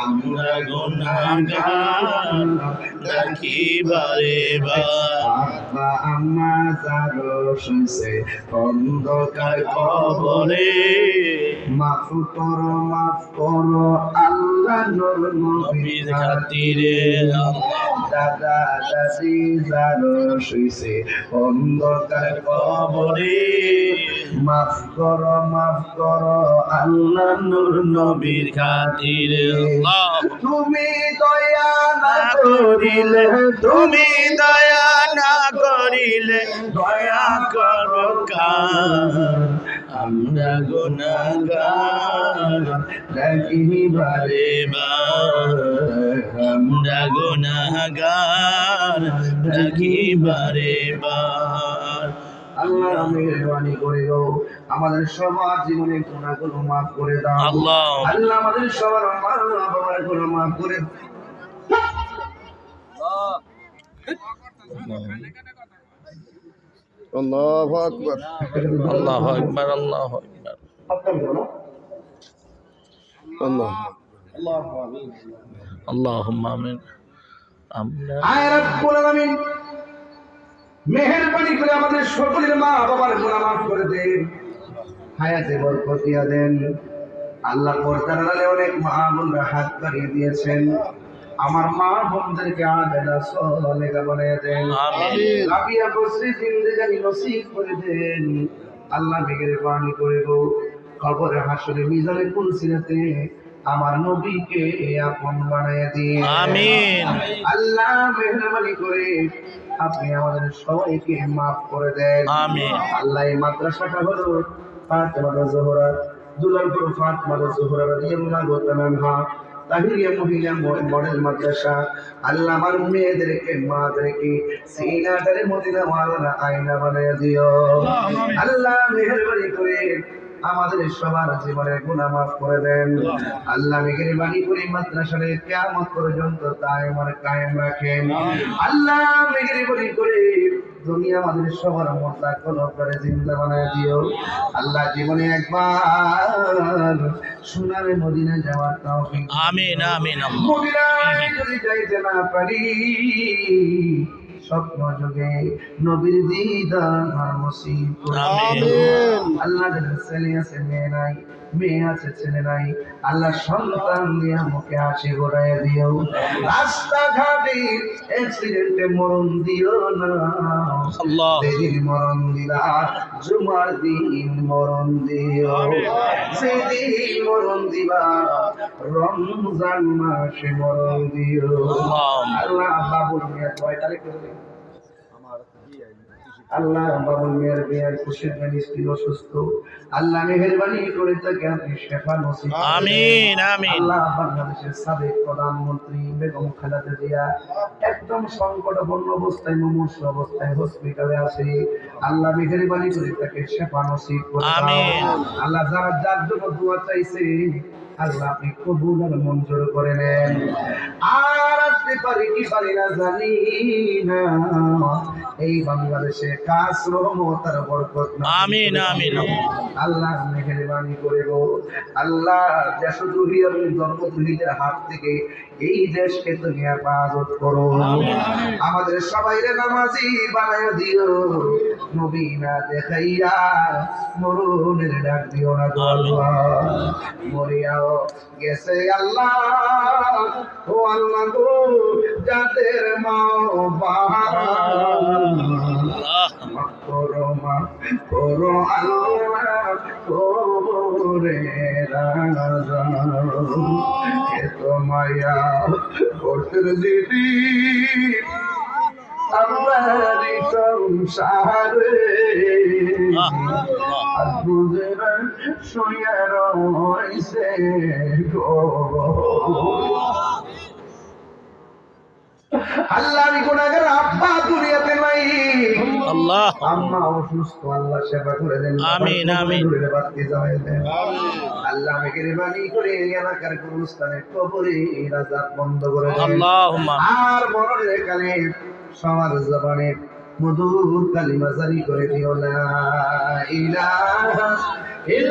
আমরা গুনাহগার ডাকি বারে বার। আব্বা আম্মা যারো শুনছে অন্ধকার কবরে, মাফ করো আল্লাহ নূর নবীর খাতিরে। দাদা দাদি যারো শুইছে অন্ধকার কবরে, মাফ করো আল্লাহ নূর নবীর খাতিরে। তুমি দয়া না করিলে, তুমি দয়া না করিলে দয়া করো কার। আমরা গুনাহগার ডাকি বারে বার, আমরা গুনাহগার ডাকি বারে বার। আল্লাহ মেহেরবানি করে গো আমাদের সবার জীবনের গুনাহগুলো মাফ করে দাও আল্লাহ। আল্লাহ আমাদের সবার মা বাবার গুনাহ মাফ করে আল্লাহু আকবার, আল্লাহু আকবার, আল্লাহু আকবার, আল্লাহ আল্লাহুম্মা আমিন। আমরা আয় রব্বুল আলামিন মেহেরবানি করে আমাদের সকলের মা বাবার গুনাহ মাফ করে দেন, হায়াতে বরকত দিয়া দেন। আল্লাহ পর্দার আড়ালে অনেক মা বোনরা হাত বাড়িয়ে দিয়েছেন, আমার মা বোনদেরকে আবেদা সলেহা বানিয়ে দেন, আমিন। রাবিয়া বসরি জিন্দেগানি নসিব করে দেন। আল্লাহ মেহেরবানি করে গো কবরে হাসরে মিজানে কুলসিরাতে আমার নবীকে আপন বানায় দিন আমিন। আল্লাহ মেহেরবানি করে আপনি আমাদের সবাইকে মাফ করে দেন আমিন। আল্লাহ এই মাদ্রাসাটা হলো ফাতেমা জোহরা দুলালপুর ফাতেমা জোহরা রাদিয়াল্লাহু তাআলা আনহা তাহিরিয়া মহিলা মডেল মাদ্রাসা। আল্লাহ আমার মেয়েদেরকে মাদেরকে সিনাটারে মদিনা ওয়ালা আয়না বানায় দিও আল্লাহ মেহেরবানি করে আমাদের সবার জীবনের গুনাহ মাফ করে দেন আল্লাহ মেহেরবানি করে মাদ্রাসার কিয়ামত পর্যন্ত কায়েম রাখেন আল্লাহ মেহেরবানি করে দুনিয়া আমাদের সবার মর্যাদা কলবরে জিন্দা বানায় দিও আল্লাহ জীবনে একবার সোনার মদিনায় যাওয়ার তৌফিক আমিন আমিন। মদিনায় যদি যাইতে না পারি স্বপ্ন যুগে নবীর দিদার নসিব করে আমিন। আল্লাহ যাদের ছেলে আছে মেয়ে নাই, মেয়ে আছে ছেলে নাই, আল্লাহ সন্তান দিয়ে মুখে হাসি ঘোরায় দিও রাস্তাঘাটে অ্যাক্সিডেন্টে মরণ দিও না আল্লাহ। যেদিন মরণ দিলা জুমার দিন মরণ দিও যেদিন মরণ দিবা রমজান মাসে মরণ দিও আল্লাহ বাবুল মিয়া 6 তারিখ করবে আল্লাহ বাবুল মিয়ার বিয়ার খুশির মিষ্টি অসুস্থ আল্লাহ মেহেরবানি করে তাকে আপনি শেফা নসিব করেন আমিন আমিন। আল্লাহ বাংলাদেশের সাবেক প্রধানমন্ত্রী বেগম খালেদা জিয়া একদম সংকটপূর্ণ অবস্থায় মুমূর্ষ অবস্থায় হসপিটালে আছে আল্লাহ মেহেরবানি করে তাকে শেফা নসিব করে দাও আমিন। আল্লাহ যারা যার জন্য দোয়া চাইছে আল্লাহ আপনি কবুল আর মঞ্জুর করে নেন আর আসতে পারি কি পারি না জানি না এই বাংলাদেশে কাজ রহমত আর বরকত আমিন আমিন। আল্লাহ মেহেরবানি করে গো আল্লাহ দেশদ্রোহী এবং ধর্মদ্রোহীদের হাত থেকে এই দেশকে তুমি হেফাজত করো আমাদের সবাইরে নামাজি বানায় দিও নবী না দেখাইয়া মরণের ডাক দিও না গো আল্লাহ মরিয়াও গেছে আল্লাহ ও আল্লাহ গো যাদের মা করো আল্লাহ করে রাজা এত মায়া করতে দিদি আমারি সংসারে বুঝরা শুয়ে রয়েছে গো আল্লাহ আমি গুনাহগার আব্বা দুনিয়াতে নাই আল্লাহ আম্মা অসুস্থ আল্লাহ সেবা করে দেন আমিন আমিন। আল্লাহ মেহেরবানি করে এলাকার গুরুস্থানে কবরে রাজাত বন্ধ করে দেন আল্লাহুম্মা। আর মরণের কালে সবার জবানে মধুর কালিমা জারি করে দিও লা ইলাহা